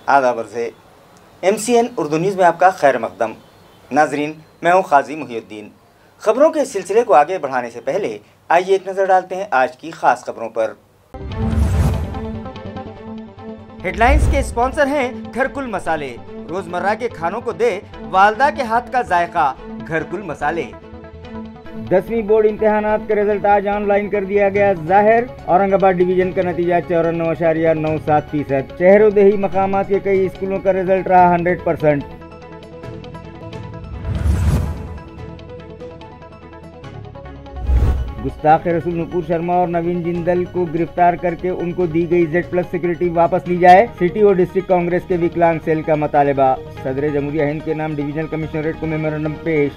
आदाब अर्ज़ MCN Urdu news में आपका खैर मकदम। नाजरीन, मैं हूँ क़ाज़ी मुहिउद्दीन। खबरों के सिलसिले को आगे बढ़ाने से पहले आइए एक नज़र डालते हैं आज की ख़ास खबरों पर। हेडलाइंस के स्पॉन्सर हैं घरकुल मसाले। रोज़मर्रा के खानों को दे वालदा के हाथ का जायका, घरकुल मसाले। 10वीं बोर्ड इम्तिहानात का रिजल्ट आज ऑनलाइन कर दिया गया ज़ाहिर। औरंगाबाद डिवीज़न का नतीजा 94.97%। शहर देही मकामात के कई स्कूलों का रिजल्ट रहा 100%। गुस्ताख रसूल नुपुर शर्मा और नवीन जिंदल को गिरफ्तार करके उनको दी गई Z+ सिक्योरिटी वापस ली जाए। सिटी और डिस्ट्रिक्ट कांग्रेस के विकलांग सेल का मुतालबा। सदर जमहूरिया हिंद के नाम डिवीजनल कमिश्नरेट को मेमोरेंडम पेश।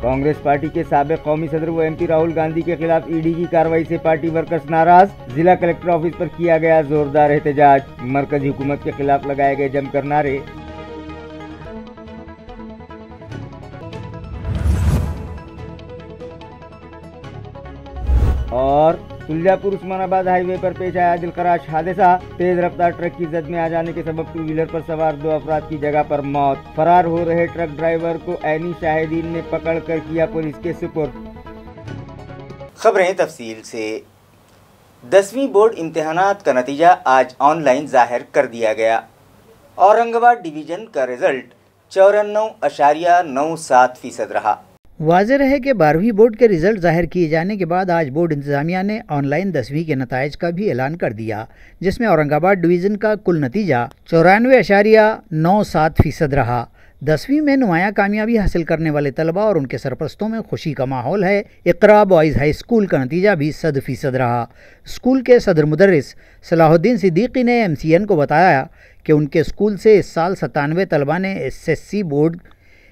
कांग्रेस पार्टी के साबिक कौमी सदर व MP राहुल गांधी के खिलाफ ED की कार्रवाई से पार्टी वर्कर्स नाराज। जिला कलेक्टर ऑफिस पर किया गया जोरदार एहतजाज। मरकजी हुकूमत के खिलाफ लगाए गए जमकर नारे। और तुलजापुर उस्मानाबाद हाईवे पर पेश आया दिलखराश हादसा। तेज रफ्तार ट्रक की जद में आ जाने के सबब 2 व्हीलर पर सवार 2 अफराद की जगह पर मौत। फरार हो रहे ट्रक ड्राइवर को ऐनी शाहिदीन ने पकड़कर किया पुलिस के सुपुर्द। खबरें तफसील से। 10वीं बोर्ड इम्तिहानात का नतीजा आज ऑनलाइन जाहिर कर दिया गया। औरंगाबाद डिवीज़न का रिजल्ट 94.97% रहा। वाज़ेह है कि 12वीं बोर्ड के रिज़ल्ट ज़ाहिर किए जाने के बाद आज बोर्ड इंतज़ामिया ने ऑनलाइन 10वीं के नताइज का भी ऐलान कर दिया, जिसमें औरंगाबाद डिवीज़न का कुल नतीजा 94.97% रहा। 10वीं में नुमायाँ कामयाबी हासिल करने वाले तलबा और उनके सरपरस्तों में खुशी का माहौल है। इक़रा बॉयज़ हाई स्कूल का नतीजा भी 100% रहा। स्कूल के सदर मुदर्रिस सलाहुद्दीन सिद्दीकी ने MCN को बताया कि उनके स्कूल से इस साल 97 तलबा ने SSC बोर्ड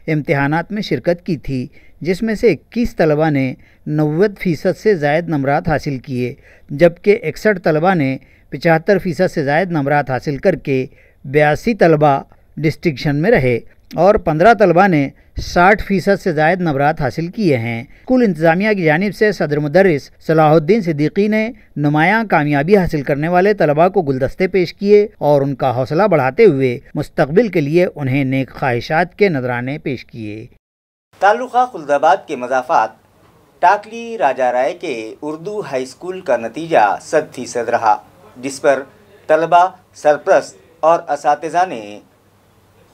इम्तिहानात में शिरकत की थी, जिसमें से 21 तलबा ने 90% से ज़ायद नंबरात हासिल किए, जबकि 61 तलबा ने 75% से ज़ायद नंबरात हासिल करके 82 तलबा डिस्टिंक्शन में रहे और 15 तलबा ने 60% से ज़ायद नंबरात हासिल किए हैं। स्कूल इंतज़ामिया की जानिब से सदर मुदर्रिस सलाहुद्दीन सिद्दीकी ने नुमायाँ कामयाबी हासिल करने वाले तलबा को गुलदस्ते पेश किए और उनका हौसला बढ़ाते हुए मुस्तकबिल के लिए उन्हें नेक ख्वाहिशात के नजराने पेश किए। ताल्लुका खुलदाबाद के मज़ाफ़ात टाकली राजा राय के उर्दू हाई स्कूल का नतीजा 100% रहा, जिस पर तलबा, सरपरस्त और असातिज़ा ने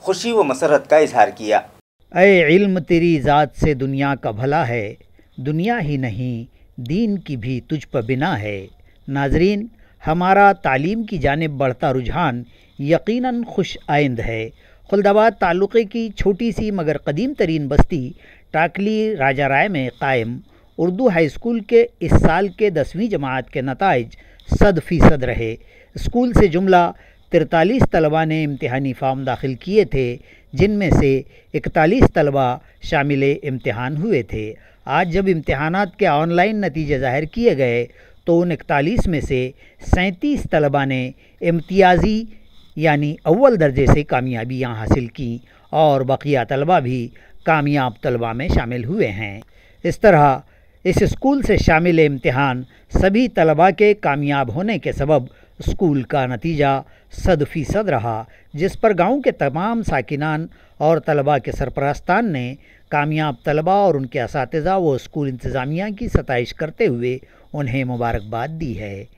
खुशी व मसरत का इजहार किया। ऐ इल्म तेरी ज़ात से दुनिया का भला है, दुनिया ही नहीं दीन की भी तुझ पर बिना है। नाजरीन, हमारा तालीम की जानिब बढ़ता रुझान यकीनन खुश आइंद है। खुलदाबाद ताल्लुक़े की छोटी सी मगर कदीम तरीन बस्ती टाकली राजा राय में कायम उर्दू हाई स्कूल के इस साल के 10वीं जमात के नताइज 100% रहे। स्कूल से जुमला 43 तलबा ने इम्तिहानी फॉर्म दाखिल किए थे, जिनमें से 41 तलबा शामिल इम्तिहान हुए थे। आज जब इम्तिहानात के ऑनलाइन नतीजे ज़ाहिर किए गए तो उन 41 में से 37 तलबा ने इम्तियाज़ी यानी अव्वल दर्जे से कामयाबियाँ हासिल की और बकिया तलबा भी कामयाब तलबा में शामिल हुए हैं। इस तरह इस स्कूल से शामिल इम्तिहान सभी तलबा के कामयाब होने के सबब स्कूल का नतीजा 100% रहा, जिस पर गांव के तमाम साकिनान और तलबा के सरपरस्तान ने कामयाब तलबा और उनके असातिज़ा व स्कूल इंतज़ामिया की सताइश करते हुए उन्हें मुबारकबाद दी है।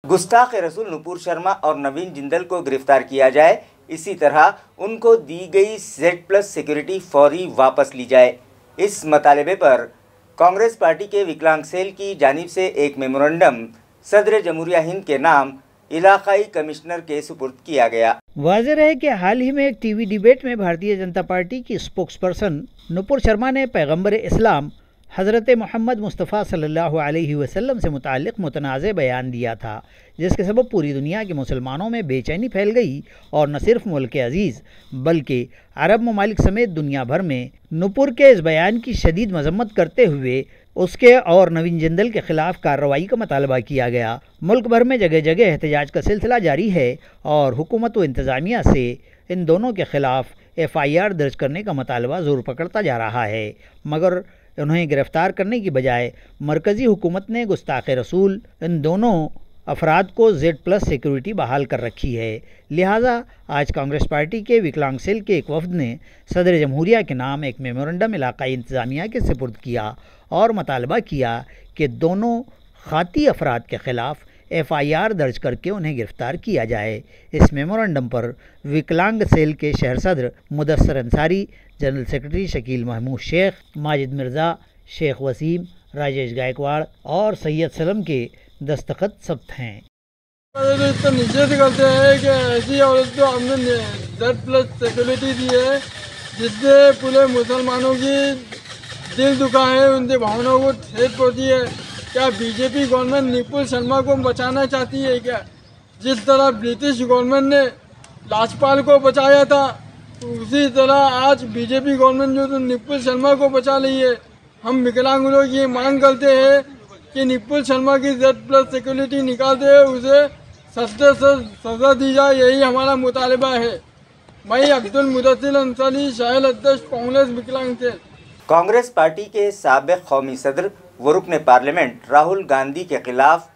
गुस्ताख रसूल नुपुर शर्मा और नवीन जिंदल को गिरफ्तार किया जाए, इसी तरह उनको दी गई Z+ सिक्योरिटी फौरी वापस ली जाए। इस मुतालबे पर कांग्रेस पार्टी के विकलांग सेल की जानिब से एक मेमोरेंडम सदर जमहूरिया हिंद के नाम इलाकाई कमिश्नर के सुपुर्द किया गया। वाज़ेह है कि हाल ही में एक TV डिबेट में भारतीय जनता पार्टी की स्पोक्सपर्सन नुपुर शर्मा ने पैगंबर इस्लाम हज़रत मोहम्मद मुस्तफ़ा सल्लल्लाहु अलैहि वसल्लम से मुताल्लिक़ मुतनाज़े बयान दिया था, जिसके सबब पूरी दुनिया के मुसलमानों में बेचैनी फैल गई और न सिर्फ मुल्क अज़ीज़ बल्कि अरब ममालिक समेत दुनिया भर में नुपुर के इस बयान की शदीद मजम्मत करते हुए उसके और नवीन जिंदल के ख़िलाफ़ कार्रवाई का मुतालबा किया गया। मुल्क भर में जगह जगह एहतजाज का सिलसिला जारी है और हुकूमत व इंतज़ामिया से इन दोनों के ख़िलाफ़ FIR दर्ज करने का मुतालबा ज़ोर पकड़ता जा रहा है, मगर انہیں گرفتار کرنے کی بجائے مرکزی حکومت نے گستاخ رسول ان دونوں افراد کو Z+ سیکورٹی بحال کر رکھی ہے۔ لہٰذا آج کانگریس پارٹی کے وکلانگ سیل کے ایک وفد نے صدر جمہوریہ کے نام ایک میمورنڈم علاقائی انتظامیہ کے سپرد کیا اور مطالبہ کیا کہ دونوں خاطی افراد کے خلاف FIR درج کر کے انہیں گرفتار کیا جائے۔ اس میمورنڈم پر وکلانگ سیل کے شہر صدر مدثر انصاری، جنرل سیکرٹری شکیل محمود شیخ، ماجد مرزا، شیخ وسیم، راجیش گائیکواڑ اور سید سلم کے دستخط ثبت ہیں۔ نشید کرتے ہیں کہ ایسی عورت کو ہم نے Z+ سیکورٹی دی ہے جس سے پورے مسلمانوں کی دل دکھا ہے، ان کے بھاؤنوں کو ٹھیس پہنچی ہے۔ کیا BJP گورنمنٹ نپل شرما کو بچانا چاہتی ہے کیا؟ جس طرح برٹش گورنمنٹ نے لاجپال کو بچایا تھا اسی طرح آج BJP گورنمنٹ جو نپل شرما کو بچا رہی ہے۔ ہم وکلانگ لوگ یہ مانگ کرتے ہیں کہ نپل شرما کی Z+ سیکورٹی نکالتے ہیں، اسے سخت سے سزا دی جائے، یہی ہمارا مطالبہ ہے۔ میں عبد المدثر انصاری، شاہل ادش، کانگریس وکلانگ سے۔ کانگریس پارٹی کے سابق قومی صدر و رکن پارلیمنٹ راہل گاندھی کے خلاف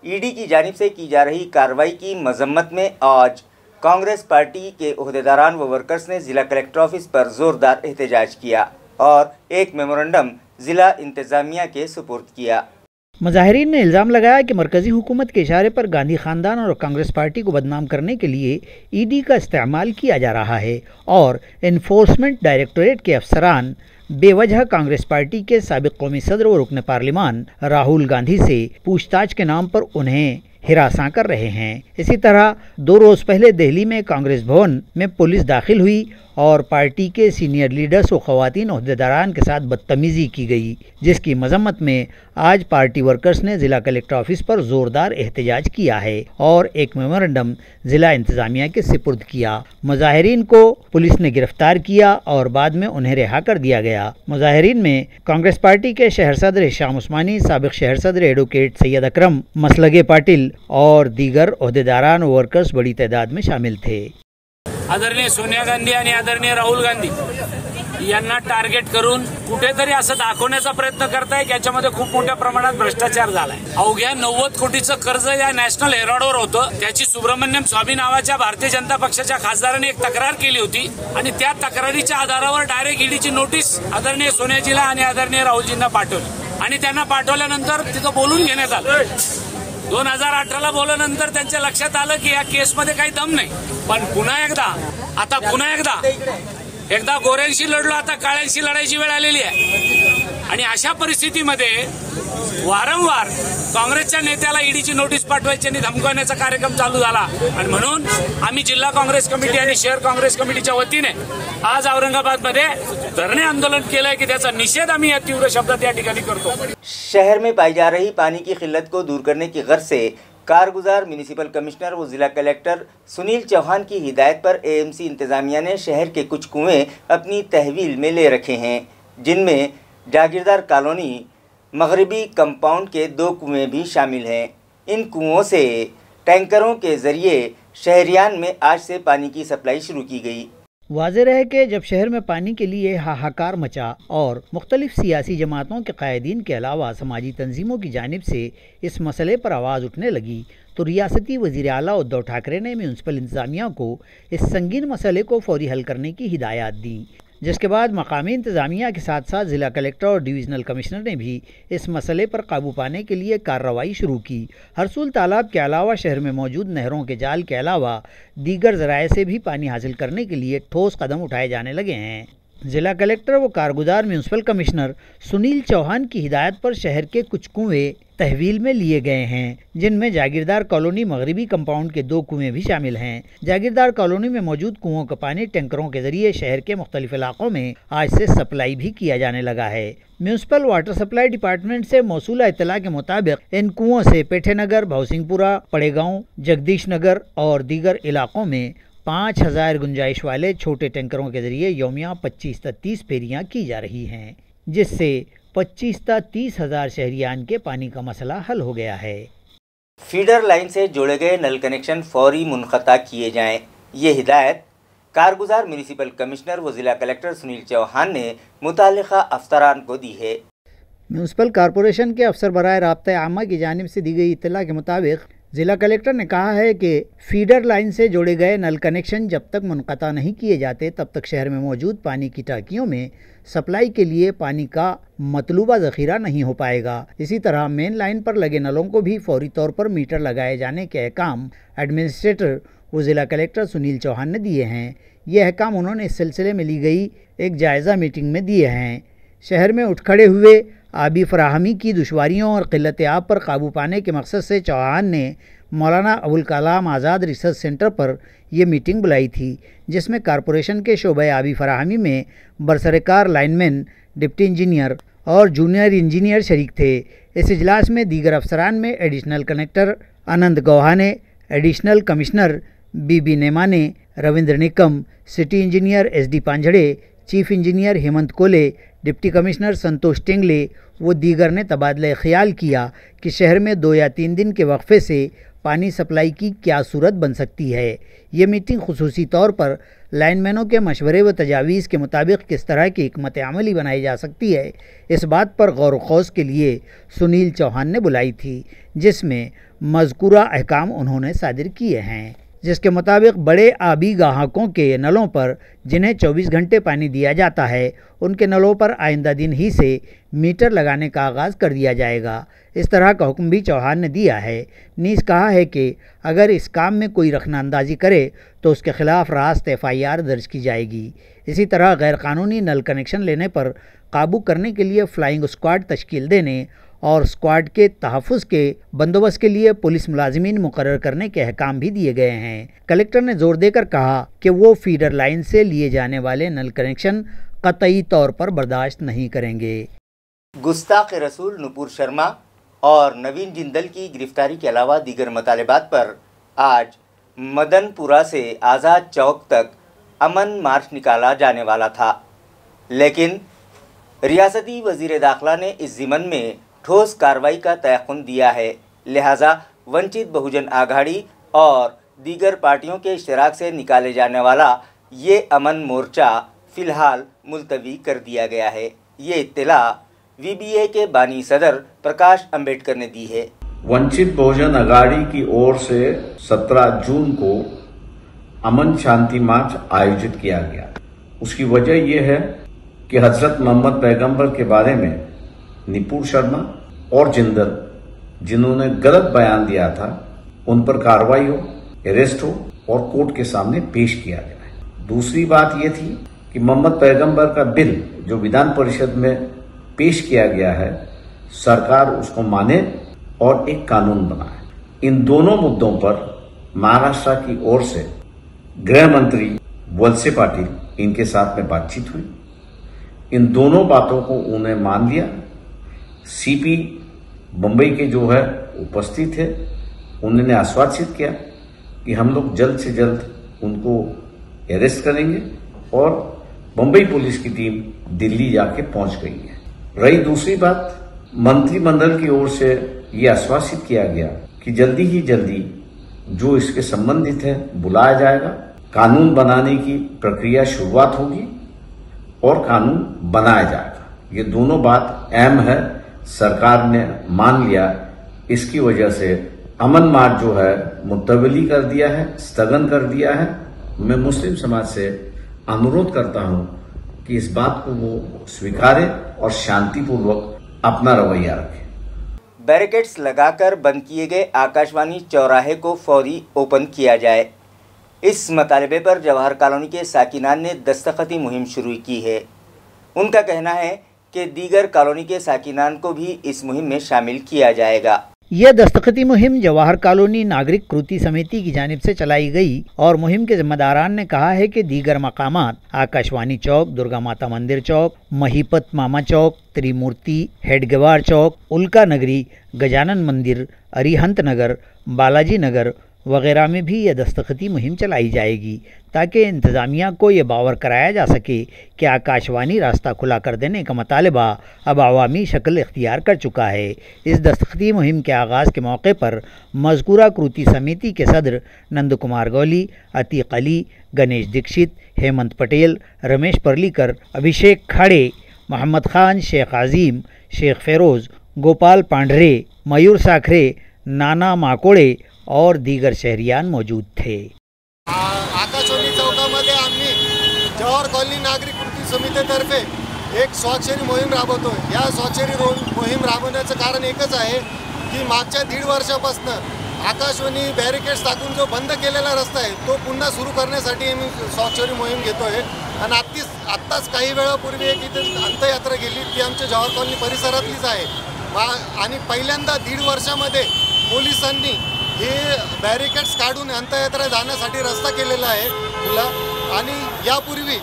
ED کی جانب سے کی جا رہی کارروائی کی مذمت میں آج کانگریس پارٹی کے عہدیداران و ورکرز نے ضلع کلکٹر آفس پر زوردار احتجاج کیا اور ایک میمورنڈم ضلع انتظامیہ کے سپرد کیا۔ مظاہرین نے الزام لگایا کہ مرکزی حکومت کے اشارے پر گاندھی خاندان اور کانگریس پارٹی کو بدنام کرنے کے لیے ED کا استعمال کیا جا رہا ہے اور انفورسمنٹ ڈائریکٹوریٹ کے افسران بے وجہ کانگریس پارٹی کے سابق قومی صدر و رکن پارلیمان راہل گاندھی سے پوچھ تاچھ کے نام پر انہیں ہراساں کر رہے ہیں۔ اسی طرح 2 روز پہلے دہلی میں کانگریس بھون میں پولیس داخل ہوئی اور پارٹی کے سینئر لیڈرز و خواتین عہدیداران کے ساتھ بدتمیزی کی گئی، جس کی مذمت میں آج پارٹی ورکرز نے ضلع کلکٹر آفس پر زوردار احتجاج کیا ہے اور ایک میمورنڈم ضلع انتظامیہ کے سپرد کیا۔ مظاہرین کو پولیس نے گرفتار کیا اور بعد میں انہیں رہا کر دیا گیا۔ مظاہرین میں کانگریس پارٹی کے شہر صدر ہشام عثمانی، سابق شہر صدر ایڈوکیٹ سید اکرم، مسلگے پاٹل اور دیگر عہدیداران و ورکرز بڑی تعداد میں شامل تھے۔ आदरणीय सोनिया गांधी आणि आदरणीय राहुल गांधी यांना टार्गेट करून कुठेतरी असं दाखवण्याचा प्रयत्न करताय की याच्यामध्ये खूप मोठ्या प्रमाणात भ्रष्टाचार झालाय। अवघ्या 90 कोटीचं कर्ज या नॅशनल हेराल्डवर होतं, त्याची सुब्रमण्यम स्वामी नावाच्या भारतीय जनता पक्षाच्या खासदारांनी एक तक्रार केली होती आणि त्या तक्रारीच्या आधारावर डायरेक्ट ईडीची नोटीस आदरणीय सोनियाजीला आणि आदरणीय राहुलजींना पाठवली आणि त्यांना पाठवल्यानंतर तिथं बोलून घेण्यात आलं। 2018ला बोलल्यानंतर त्यांच्या लक्षात आलं की या केसमध्ये काही दम नाही, पण पुन्हा एकदा गोऱ्यांशी लढलो, आता काळ्यांशी लढायची वेळ आलेली आहे आणि अशा परिस्थितीमध्ये वारंवार काँग्रेसच्या नेत्याला ईडीची नोटीस पाठवायची आणि धमकवण्याचा कार्यक्रम चालू झाला आणि म्हणून आम्ही जिल्हा काँग्रेस कमिटी आणि शहर काँग्रेस कमिटीच्या वतीने आज औरंगाबादमध्ये धरणे आंदोलन केलंय की त्याचा निषेध आम्ही या तीव्र शब्दात या ठिकाणी करतो। शहर में पाई जा रही पानी की किल्लत को दूर करने की गर्ज से कारगुजार म्यूनिसिपल कमिश्नर व जिला कलेक्टर सुनील चौहान की हिदायत पर AMC इंतजामिया ने शहर के कुछ कुएं अपनी तहवील में ले रखे हैं, जिनमें जागीरदार कॉलोनी मगरबी कंपाउंड के 2 कुएं भी शामिल हैं। इन कुओं से टैंकरों के जरिए शहरियान में आज से पानी की सप्लाई शुरू की गई। वाज़ेह रहे कि जब शहर में पानी के लिए हाहाकार मचा और मुख्तलिफ सियासी जमातों के कायदीन के अलावा समाजी तंजीमों की जानिब से इस मसले पर आवाज़ उठने लगी तो रियासती वज़ीर आला उद्धव ठाकरे ने म्यूनसिपल इंतज़ामिया को इस संगीन मसले को फौरी हल करने की हिदायत दी, जिसके बाद मकामी इंतज़ामिया के साथ साथ ज़िला कलेक्टर और डिवीज़नल कमिश्नर ने भी इस मसले पर काबू पाने के लिए कार्रवाई शुरू की। हरसूल तालाब के अलावा शहर में मौजूद नहरों के जाल के अलावा दीगर ज़राए से भी पानी हासिल करने के लिए ठोस कदम उठाए जाने लगे हैं। ज़िला कलेक्टर व कारगुजार म्यूनसिपल कमिश्नर सुनील चौहान की हिदायत पर शहर के कुछ कुएं तहवील में लिए गए हैं, जिनमें जागीरदार कॉलोनी मगरबी कंपाउंड के 2 कुएं भी शामिल हैं। जागीरदार कॉलोनी में मौजूद कुओं का पानी टैंकरों के जरिए शहर के मुख्तलिफ इलाकों में आज से सप्लाई भी किया जाने लगा है। म्यूनसिपल वाटर सप्लाई डिपार्टमेंट से मौसूला इत्तला के मुताबिक इन कुओं से पेठेनगर, भौसिंगपुरा, पड़ेगांव, जगदीश नगर और दीगर इलाकों में 5000 गुंजाइश वाले छोटे टैंकरों के जरिए यौमिया 25 से 30 फेरियां की जा रही हैं, जिससे 25 से 30 हज़ार शहरियान के पानी का मसला हल हो गया है। फीडर लाइन से जोड़े गए नल कनेक्शन फौरी मुनक़ता किए जाएं। ये हिदायत कारगुजार म्यूनिसिपल कमिश्नर व जिला कलेक्टर सुनील चौहान ने मुतालिका अफसरान को दी है। म्यूनसिपल कॉरपोरेशन के अफसर बराए राब्ता आमा की जानिब से दी गई इत्तला के मुताबिक ज़िला कलेक्टर ने कहा है कि फीडर लाइन से जोड़े गए नल कनेक्शन जब तक मुनक़ता नहीं किए जाते तब तक शहर में मौजूद पानी की टांकियों में सप्लाई के लिए पानी का मतलूबा ज़ख़ीरा नहीं हो पाएगा। इसी तरह मेन लाइन पर लगे नलों को भी फौरी तौर पर मीटर लगाए जाने के अहकाम एडमिनिस्ट्रेटर व ज़िला कलेक्टर सुनील चौहान ने दिए हैं। ये अहकाम उन्होंने इस सिलसिले में ली गई एक जायज़ा मीटिंग में दिए हैं। शहर में उठ खड़े हुए आबी फराहमी की दुश्वारियों और क़िल्लत आब पर काबू पाने के मकसद से चौहान ने मौलाना अबुल कलाम आज़ाद रिसर्च सेंटर पर यह मीटिंग बुलाई थी, जिसमें कॉरपोरेशन के शोबे आबी फराहमी में बरसरकार लाइनमैन, डिप्टी इंजीनियर और जूनियर इंजीनियर शरीक थे। इस इजलास में दीगर अफसरान में additional collector Anand Gauhane, additional commissioner B B Nemane, Ravindra Nikam, city engineer SD Panjhade, chief engineer Hemant Kole, deputy commissioner संतोष टेंगले वो दीगर ने तबादला ख्याल किया कि शहर में 2 या 3 दिन के वक्फे से पानी सप्लाई की क्या सूरत बन सकती है। ये मीटिंग खुसूसी तौर पर लाइनमैनों के मशवरे व तजावीज़ के मुताबिक किस तरह की हिकमत अमली बनाई जा सकती है, इस बात पर गौर व खौस के लिए सुनील चौहान ने बुलाई थी, जिसमें मज़कूरा अहकाम उन्होंने सादिर किए हैं, जिसके मुताबिक बड़े आबी गाहकों के नलों पर जिन्हें 24 घंटे पानी दिया जाता है उनके नलों पर आइंदा दिन ही से मीटर लगाने का आगाज़ कर दिया जाएगा। इस तरह का हुक्म भी चौहान ने दिया है। नीज़ कहा है कि अगर इस काम में कोई रखना अंदाजी करे तो उसके खिलाफ रास्त FIR दर्ज की जाएगी। इसी तरह गैर कानूनी नल कनेक्शन लेने पर काबू करने के लिए फ्लाइंग स्क्वाड तश्कील देने और स्क्वाड के तहफ़्फ़ुज़ के बंदोबस्त के लिए पुलिस मुलाजिमीन मुकर्रर करने के अहकाम भी दिए गए हैं। कलेक्टर ने जोर देकर कहा कि वो फीडर लाइन से लिए जाने वाले नल कनेक्शन कतई तौर पर बर्दाश्त नहीं करेंगे। गुस्ताख रसूल नुपुर शर्मा और नवीन जिंदल की गिरफ्तारी के अलावा दीगर मतलबात पर आज मदनपुरा से आज़ाद चौक तक अमन मार्च निकाला जाने वाला था, लेकिन रियासती वज़ीर दाखिला ने इस ज़िमन में ठोस कार्रवाई का तयक़ुन दिया है। लिहाजा वंचित बहुजन आघाड़ी और दीगर पार्टियों के इश्तराक से निकाले जाने वाला ये अमन मोर्चा फ़िलहाल मुलतवी कर दिया गया है। ये इत्तला VBA के बानी सदर प्रकाश अंबेडकर ने दी है। वंचित बहुजन आघाड़ी की ओर से 17 जून को अमन शांति मार्च आयोजित किया गया। उसकी वजह यह है कि हजरत मोहम्मद पैगंबर के बारे में नुपुर शर्मा और जिंदल जिन्होंने गलत बयान दिया था उन पर कार्रवाई हो, अरेस्ट हो और कोर्ट के सामने पेश किया जाए। दूसरी बात यह थी कि मोहम्मद पैगंबर का बिल जो विधान परिषद में पेश किया गया है, सरकार उसको माने और एक कानून बनाए। इन दोनों मुद्दों पर महाराष्ट्र की ओर से गृह मंत्री वलसे पाटिल इनके साथ में बातचीत हुई। इन दोनों बातों को उन्हें मान लिया। CP मुंबई के जो है उपस्थित थे, उन्होंने आश्वासित किया कि हम लोग जल्द से जल्द उनको अरेस्ट करेंगे और मुंबई पुलिस की टीम दिल्ली जाके पहुंच गई है। रही दूसरी बात, मंत्रिमंडल की ओर से ये आश्वासित किया गया कि जल्दी ही जल्दी जो इसके संबंधित है बुलाया जाएगा, कानून बनाने की प्रक्रिया शुरुआत होगी और कानून बनाया जाएगा। ये दोनों बात अहम है, सरकार ने मान लिया। इसकी वजह से अमन मार्च जो है मुतवली कर दिया है, स्थगन कर दिया है। मैं मुस्लिम समाज से अनुरोध करता हूं कि इस बात को वो स्वीकारें और शांतिपूर्वक अपना रवैया रखें। बैरिकेड्स लगाकर बंद किए गए आकाशवाणी चौराहे को फौरी ओपन किया जाए। इस मतालबे पर जवाहर कॉलोनी के साकिनान ने दस्तखती मुहिम शुरू की है। उनका कहना है कि दीगर कॉलोनी के साकिनान को भी इस मुहिम में शामिल किया जाएगा। यह दस्तखती मुहिम जवाहर कॉलोनी नागरिक कृति समिति की जानिब से चलाई गई और मुहिम के जिम्मेदारान ने कहा है कि दीगर मकामात आकाशवाणी चौक, दुर्गा माता मंदिर चौक, महीपत मामा चौक, त्रिमूर्ति, हेडगेवार चौक, उल्का नगरी, गजानन मंदिर, अरिहंत नगर, बालाजी नगर वगैरह में भी यह दस्तखती मुहिम चलाई जाएगी ताकि इंतज़ामिया को ये बावर कराया जा सके कि आकाशवाणी रास्ता खुला कर देने का मुतालबा अब अवामी शक्ल इख्तियार कर चुका है। इस दस्तखती मुहिम के आगाज़ के मौके पर मज़कूरा कृति समिति के सदर नंद कुमार गौली, अतीक अली, गणेश दीक्षित, हेमंत पटेल, रमेश परलीकर, अभिषेक खाड़े, मोहम्मद खान, शेख आज़ीम, शेख फेरोज़, गोपाल पांढरे, मयूर साखरे, नाना माकोड़े और दीगर शहरियान मौजूद थे। आकाशवाणी चौकामध्ये आम्ही जवाहर कॉलनी नागरिक कृती समितीतर्फे एक स्वाक्षरी मोहीम राबवतोय। या स्वाक्षरी मोहीम राबवण्याचं कारण एकच आहे की मागच्या 1.5 वर्षापासून आकाशवाणी बॅरिकेड्स टाकून जो बंद केलेला रस्ता आहे तो पुन्हा सुरू करण्यासाठी आम्ही स्वाक्षरी मोहीम घेतोय। आणि आत्ताच काही वेळापूर्वी एक इथे अंत्ययात्रा गेली, ती आमच्या जवाहर कॉलनी परिसरातलीच आहे। आणि पहिल्यांदा 1.5 वर्षामध्ये पोलिसांनी हे बॅरिकेड्स काढून अंत्ययात्रा जाण्यासाठी रस्ता केलेला आहे तुला। आणि यापूर्वी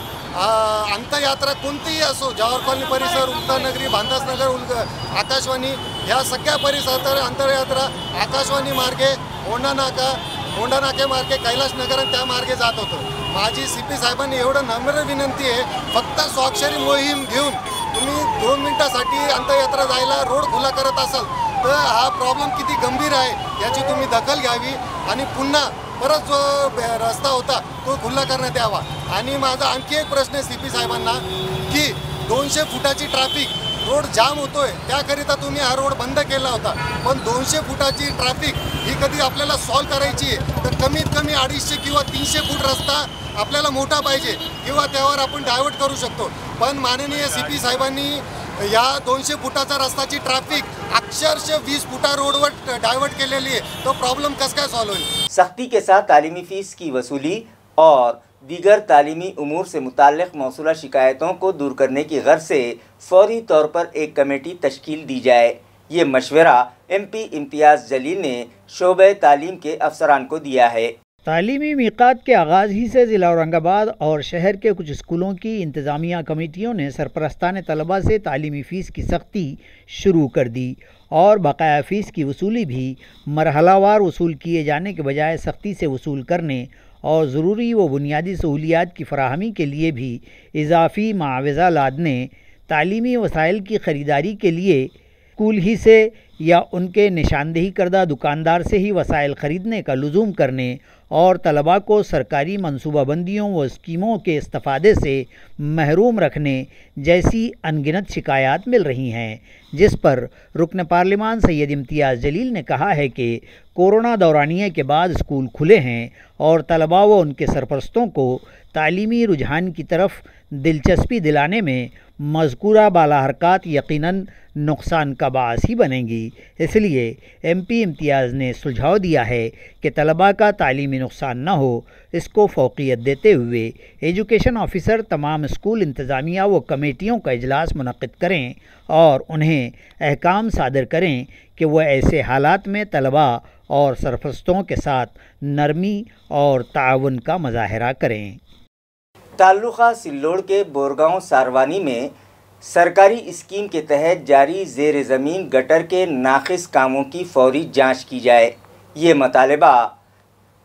अंत्ययात्रा कोणतीही असो, जवाहर कॉलनी परिसर, उत्तरनगरी, भांदासनगर, आकाशवाणी ह्या सगळ्या परिसरात अंत्ययात्रा आकाशवाणी मार्गे होंडा नाके मार्गे कैलाश नगर आणि त्या मार्गे जात होतं। माझी CP साहेबांनी एवढं नम्र विनंती आहे, फक्त स्वाक्षरी मोहीम घेऊन तुम्ही 2 मिनिटासाठी अंत्ययात्रा जायला रोड खुला करत असाल तर हा प्रॉब्लेम किती गंभीर आहे याची तुम्ही दखल घ्यावी आणि पुन्हा परत जो रस्ता होता तो खुला करण्यात यावा। आणि माझा आणखी एक प्रश्न आहे CP साहेबांना की 200 फुटाची ट्रॅफिक रोड जाम होतोय, त्याकरिता तुम्ही हा रोड बंद केला होता, पण 200 फुटाची ट्रॅफिक ही कधी आपल्याला सॉल्व करायची आहे तर कमीत कमी 250 किंवा 300 फूट रस्ता आपल्याला मोठा पाहिजे किंवा त्यावर आपण डायव्हर्ट करू शकतो। पण माननीय CP साहेबांनी या 200 फुटाचा रस्त्याची ट्रॅफिक अक्षरशः 20 फुटा रोडवर डायवर्ट केलेली आहे। तो प्रॉब्लेम कसं काय सॉल्व होईल? सख्ती के साथ तालीमी फ़ीस की वसूली और दीगर तालीमी उमूर से मुताल्लिक़ मौसूला शिकायतों को दूर करने की गर्ज से फौरी तौर पर एक कमेटी तश्कील दी जाए। ये मशवरा MP इम्तियाज़ जलील ने शोबे तालीम के अफसरान को दिया है। तालीमी मीक़ात के आगाज़ ही से ज़िला औरंगाबाद और शहर के कुछ स्कूलों की इंतज़ामिया कमेटियों ने सरपरस्तान तलबा से तालीमी फ़ीस की सख्ती शुरू कर दी और बकाया फ़ीस की वसूली भी मरहलावार वसूल किए जाने के बजाय सख्ती से वसूल करने और ज़रूरी व बुनियादी सहूलियात की फ़राहमी के लिए भी इजाफ़ी मुआवज़ा लादने, तालीमी वसाइल की ख़रीदारी के लिए स्कूल ही से या उनके निशानदेही करदा दुकानदार से ही वसाइल ख़रीदने का लुज़ूम करने और तलबा को सरकारी मनसूबाबंदियों व स्कीमों के इस्तिफ़ादे से महरूम रखने जैसी अनगिनत शिकायत मिल रही हैं, जिस पर रुकन पार्लिमान सैयद इम्तियाज़ जलील ने कहा है कि कोरोना दौरानिया के बाद स्कूल खुले हैं और तलबा व उनके सरपरस्तों को तालीमी रुझान की तरफ दिलचस्पी दिलाने में मज़कूरा बाला हरकत यकीनन नुकसान का बास ही बनेंगी। इसलिए MP इम्तियाज़ ने सुझाव दिया है कि तलबा का तालीमी नुकसान न हो, इसको फ़ौक़ियत देते हुए एजुकेशन ऑफ़िसर तमाम स्कूल इंतज़ामिया व कमेटियों का इजलास मुनक़्क़िद करें और उन्हें अहकाम सादर करें कि वह ऐसे हालात में तलबा और सरपरस्तों के साथ नरमी और ताउन का मुज़ाहरा करें। ताल्लुक़ा सिल्लोड़ के बोरगांव सारवानी में सरकारी स्कीम के तहत जारी ज़ेर ज़मीन गटर के नाक़िस कामों की फौरी जांच की जाए। ये मुतालबा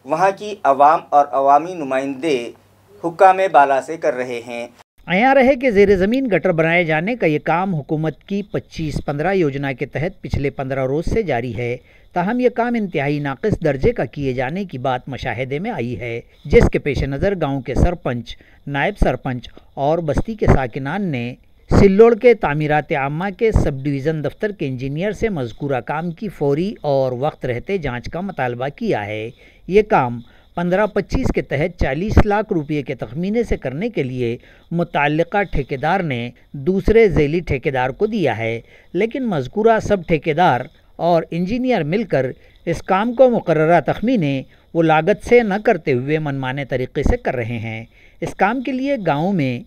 वहां की अवाम और अवामी नुमाइंदे हुक्काम बाला से कर रहे हैं। आया रहे कि ज़ेर ज़मीन गटर बनाए जाने का ये काम हुकूमत की 25-15 योजना के तहत पिछले 15 रोज़ से जारी है। ताहम ये काम इंतहाई नाक़िस दर्जे का किए जाने की बात मुशाहिदे में आई है, जिसके पेश नज़र गाँव के सरपंच, नायब सरपंच और बस्ती के साकिनान ने सिल्लोड़ के तामीरात आम्मा के सब डिवीज़न दफ्तर के इंजीनियर से मज़कूरा काम की फौरी और वक्त रहते जांच का मुतालबा किया है। ये काम 15-25 के तहत 40 लाख रुपये के तखमीने से करने के लिए मुताल्लिक़ा ठेकेदार ने दूसरे ज़ैली ठेकेदार को दिया है, लेकिन मज़कूरा सब ठेकेदार और इंजीनियर मिलकर इस काम को मुकर्ररा तखमीने वो लागत से न करते हुए मनमाने तरीक़े से कर रहे हैं। इस काम के लिए गाँव में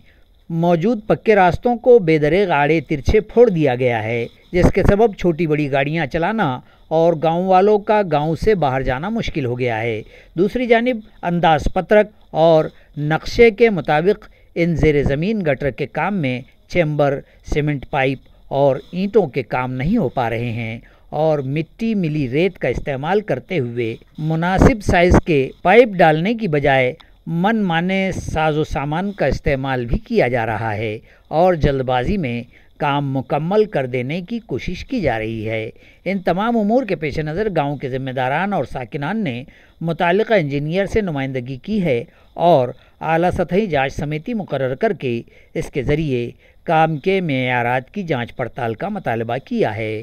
मौजूद पक्के रास्तों को बेदरे गाड़े तिरछे फोड़ दिया गया है, जिसके सबब छोटी बड़ी गाड़ियां चलाना और गांव वालों का गांव से बाहर जाना मुश्किल हो गया है। दूसरी जानिब अंदाज पत्रक और नक्शे के मुताबिक इन ज़ेर ज़मीन गटर के काम में चैम्बर, सीमेंट पाइप और ईंटों के काम नहीं हो पा रहे हैं اور مٹی ملی ریت کا استعمال کرتے ہوئے مناسب سائز کے پائپ ڈالنے کی بجائے من مانے ساز و سامان کا استعمال بھی کیا جا رہا ہے اور جلد بازی میں کام مکمل کر دینے کی کوشش کی جا رہی ہے۔ ان تمام امور کے پیش نظر گاؤں کے ذمہ داران اور ساکنان نے متعلقہ انجینئر سے نمائندگی کی ہے اور اعلیٰ سطحی جانچ سمیتی مقرر کر کے اس کے ذریعے کام کے معیارات کی جانچ پڑتال کا مطالبہ کیا ہے۔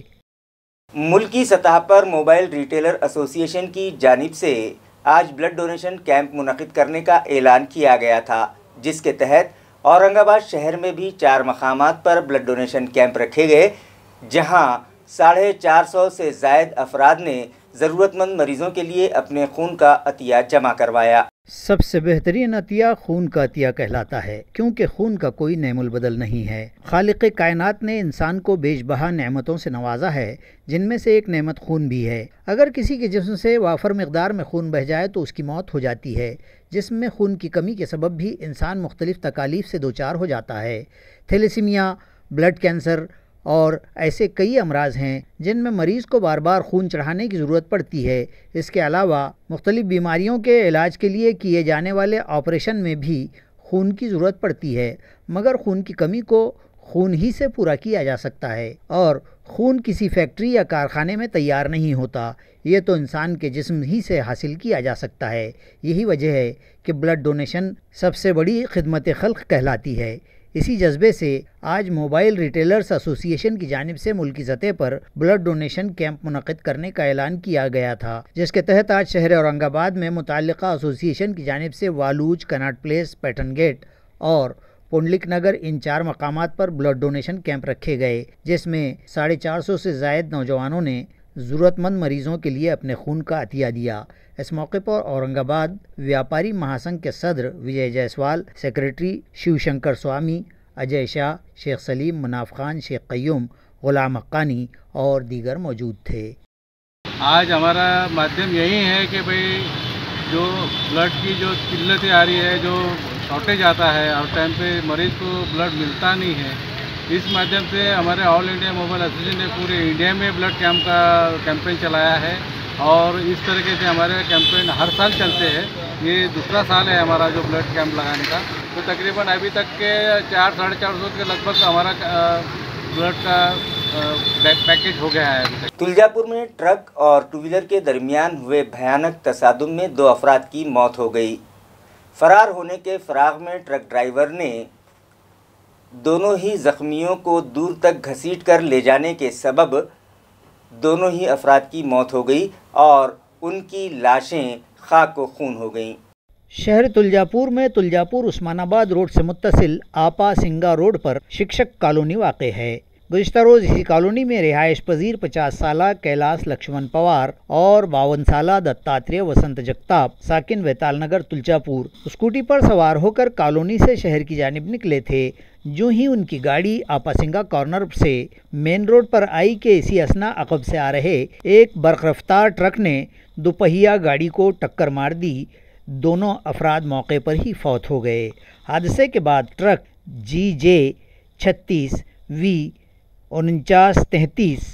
ملکی سطح پر موبائل ریٹیلر ایسوسی ایشن کی جانب سے آج بلڈ ڈونیشن کیمپ منعقد کرنے کا اعلان کیا گیا تھا، جس کے تحت اورنگ آباد شہر میں بھی 4 مقامات پر بلڈ ڈونیشن کیمپ رکھے گئے، جہاں 450 سے زائد افراد نے ضرورت مند مریضوں کے لیے اپنے خون کا عطیہ جمع کروایا۔ سب سے بہترین عطیہ خون کا عطیہ کہلاتا ہے، کیونکہ خون کا کوئی نعم البدل نہیں ہے۔ خالق کائنات نے انسان کو بیش بہا نعمتوں سے نوازا ہے، جن میں سے ایک نعمت خون بھی ہے۔ اگر کسی کے جسم سے وافر مقدار میں خون بہہ جائے تو اس کی موت ہو جاتی ہے۔ جسم میں خون کی کمی کے سبب بھی انسان مختلف تکالیف سے دوچار ہو جاتا ہے۔ تھیلیسیمیا، بلڈ کینسر اور ایسے کئی امراض ہیں جن میں مریض کو بار بار خون چڑھانے کی ضرورت پڑتی ہے۔ اس کے علاوہ مختلف بیماریوں کے علاج کے لیے کیے جانے والے آپریشن میں بھی خون کی ضرورت پڑتی ہے، مگر خون کی کمی کو خون ہی سے پورا کیا جا سکتا ہے، اور خون کسی فیکٹری یا کارخانے میں تیار نہیں ہوتا، یہ تو انسان کے جسم ہی سے حاصل کیا جا سکتا ہے۔ یہی وجہ ہے کہ بلڈ ڈونیشن سب سے بڑی خدمت خلق کہلاتی ہے۔ اسی جذبے سے آج موبائل ریٹیلرز ایسوسی ایشن کی جانب سے ملکی سطح پر بلڈ ڈونیشن کیمپ منعقد کرنے کا اعلان کیا گیا تھا، جس کے تحت آج شہر اورنگ آباد میں متعلقہ ایسوسی ایشن کی جانب سے والوج، کناٹ پلیس، پیٹن گیٹ اور پنڈلک نگر ان 4 مقامات پر بلڈ ڈونیشن کیمپ رکھے گئے، جس میں 450 سے زائد نوجوانوں نے ضرورت مند مریضوں کے لیے اپنے خون کا عطیہ دیا۔ اس موقع پر اورنگ آباد ویاپاری مہاسنگھ کے صدر وجے جیسوال، سیکریٹری شیو شنکر سوامی، اجے شاہ، شیخ سلیم، مناف خان، شیخ قیوم، غلام حقانی اور دیگر موجود تھے۔ آج ہمارا مادھیم یہی ہے کہ بھئی جو بلڈ کی جو قلتیں آ رہی ہے، جو شارٹیج آتا ہے، ہر ٹائم پہ مریض کو بلڈ ملتا نہیں ہے، اس مادھیم سے ہمارے آل انڈیا موبائل ایسوسی نے پورے انڈیا میں بلڈ کیمپ کا کیمپین چلایا ہے، اور اس طریقے سے ہمارے کیمپین ہر سال چلتے ہیں۔ یہ دوسرا سال ہے ہمارا جو بلڈ کیمپ لگانے کا، تو تقریباً ابھی تک کے 400-450 کے لگ بھگ ہمارا بلڈ کا پیکیج ہو گیا ہے ابھی تک۔ تلجا پور میں ٹرک اور 2 ویلر کے درمیان ہوئے بھیانک تصادم میں 2 افراد کی موت ہو گئی۔ فرار ہونے کے فراغ میں ٹرک ڈرائیور نے دونوں ہی زخمیوں کو دور تک گھسیٹ کر لے جانے کے سبب دونوں ہی افراد کی موت ہو گئی اور ان کی لاشیں خاک و خون ہو گئیں۔ شہر تلجا پور میں تلجا پور عثمان آباد روڈ سے متصل آپا سنگا روڈ پر شکشک کالونی واقع ہے۔ گزشتہ روز اسی کالونی میں رہائش پذیر 50 سالہ کیلاس لکشمن پوار اور 52 سالہ دتاتریہ وسنت جگتاپ ساکن ویتال نگر تلجا پور اسکوٹی پر سوار ہو کر کالونی سے شہر کی جانب نکلے تھے۔ جو ہی ان کی گاڑی آپا سنگا کارنر سے مین روڈ پر آئی کہ اسی اسنا عقب سے آ رہے ایک برق رفتار ٹرک نے دوپہیا گاڑی کو ٹکر مار دی۔ دونوں افراد موقع پر ہی فوت ہو گئے۔ حادثے کے بعد ٹرک GJ 36V 4933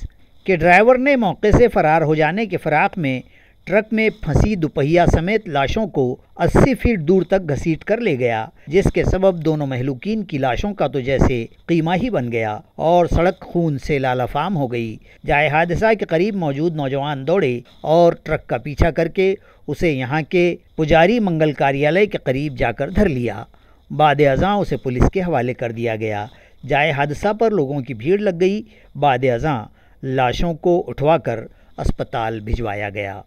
کے ڈرائیور نے موقع سے فرار ہو جانے کے فراق میں ٹرک میں پھنسی دوپہیا سمیت لاشوں کو 80 فیٹ دور تک گھسیٹ کر لے گیا، جس کے سبب دونوں مہلوکین کی لاشوں کا تو جیسے قیمہ ہی بن گیا اور سڑک خون سے لالفام ہو گئی۔ جائے حادثہ کے قریب موجود نوجوان دوڑے اور ٹرک کا پیچھا کر کے اسے یہاں کے پجاری منگل کاریالے کے قریب جا کر دھر لیا۔ بعد ازاں اسے پولیس کے حوالے کر دیا گیا۔ جائے حادثہ پر لوگوں کی بھیڑ لگ گئی۔ بعد ازاں لاشوں کو اٹھوا کر اسپتال بھجوایا گیا۔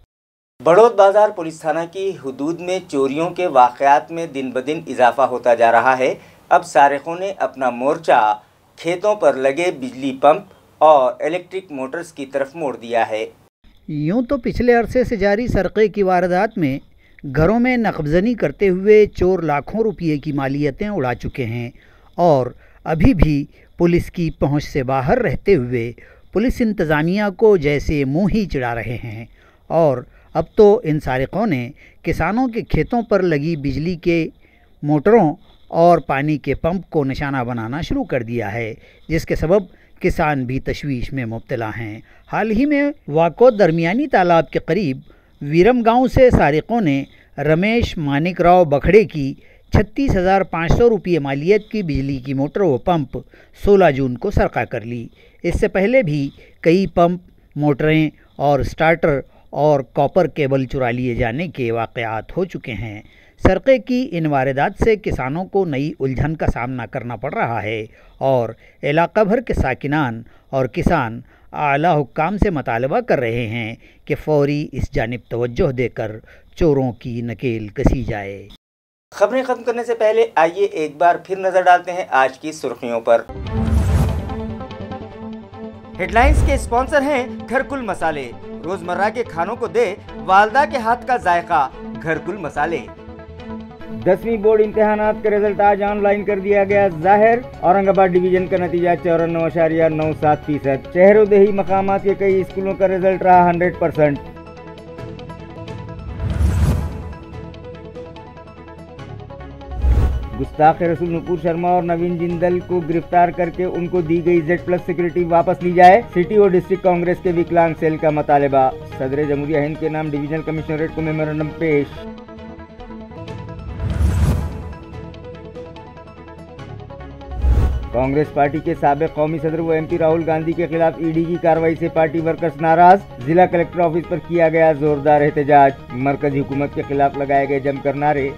بڑوت بازار پولیس تھانہ کی حدود میں چوریوں کے واقعات میں دن بدن اضافہ ہوتا جا رہا ہے۔ اب سارقوں نے اپنا مورچہ کھیتوں پر لگے بجلی پمپ اور الیکٹرک موٹرز کی طرف موڑ دیا ہے۔ یوں تو پچھلے عرصے سے جاری سرقے کی واردات میں گھروں میں نقبزنی کرتے ہوئے چور لاکھوں روپئے کی مالیتیں اڑا چکے ہیں، اور ابھی بھی پولیس کی پہنچ سے باہر رہتے ہوئے پولیس انتظامیہ کو جیسے منہ ہی چڑھا رہے ہیں۔ اور اب تو ان سارقوں نے کسانوں کے کھیتوں پر لگی بجلی کے موٹروں اور پانی کے پمپ کو نشانہ بنانا شروع کر دیا ہے، جس کے سبب کسان بھی تشویش میں مبتلا ہیں۔ حال ہی میں واکو درمیانی تالاب کے قریب ویرم گاؤں سے سارقوں نے رمیش مانک راؤ بکھڑے کی 36,500 روپے مالیت کی بجلی کی موٹر و پمپ 16 جون کو سرقہ کر لی۔ اس سے پہلے بھی کئی پمپ، موٹریں اور سٹارٹر اور کاپر کیبل چرا لیے جانے کے واقعات ہو چکے ہیں۔ سرقے کی ان واردات سے کسانوں کو نئی الجھن کا سامنا کرنا پڑ رہا ہے اور علاقہ بھر کے ساکنان اور کسان اعلیٰ حکام سے مطالبہ کر رہے ہیں کہ فوری اس جانب توجہ دے کر چوروں کی نکیل کسی جائے۔ خبریں ختم کرنے سے پہلے آئیے ایک بار پھر نظر ڈالتے ہیں آج کی سرخیوں پر۔ ہیڈ لائنز کے اسپانسر ہیں گھرکل مسالے، روزمرہ کے کھانوں کو دے والدہ کے ہاتھ کا ذائقہ، گھرکل مسالے۔ 10ویں بورڈ امتحانات کا رزلٹ آج آن لائن کر دیا گیا ظاہر۔ اورنگ آباد ڈویژن کا نتیجہ 94.97%۔ شہر و دیہی مقامات کے کئی اسکولوں کا رزلٹ رہا 100%۔ گستاخ رسول نپور شرما اور نوین جندل کو گرفتار کر کے ان کو دی گئی Z+ سیکورٹی واپس لی جائے، سٹی اور ڈسٹرکٹ کانگریس کے وکلانگ سیل کا مطالبہ۔ صدر جمہوریہ ہند کے نام ڈویژنل کمشنریٹ کو میمورنڈم پیش۔ کانگریس پارٹی کے سابق قومی صدر و MP راہل گاندھی کے خلاف ED کی کارروائی سے پارٹی ورکرز ناراض، ضلع کلکٹر آفس پر کیا گیا زوردار احتجاج، مرکزی حکومت کے خلاف لگائے گئے جم کر نعرے۔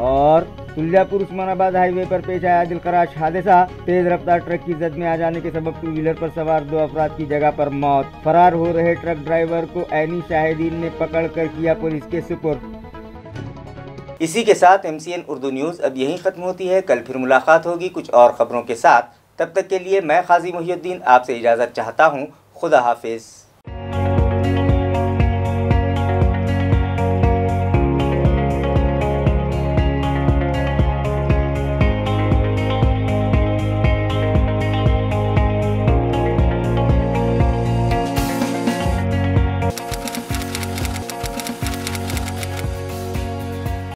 اور سلجھا پور عثمان آباد ہائی وے پر پیش آیا دلخراش حادثہ، تیز رفتار ٹرک کی زد میں آ جانے کے سبب 2 ویلر پر سوار 2 افراد کی جگہ پر موت، فرار ہو رہے ٹرک ڈرائیور کو عینی شاہدین نے پکڑ کر کیا پولیس کے سپرد۔ اسی کے ساتھ MCN اردو نیوز اب یہیں ختم ہوتی ہے، کل پھر ملاقات ہوگی کچھ اور خبروں کے ساتھ، تب تک کے لیے میں قاضی محی الدین آپ سے اجازت چاہتا ہوں، خدا حافظ۔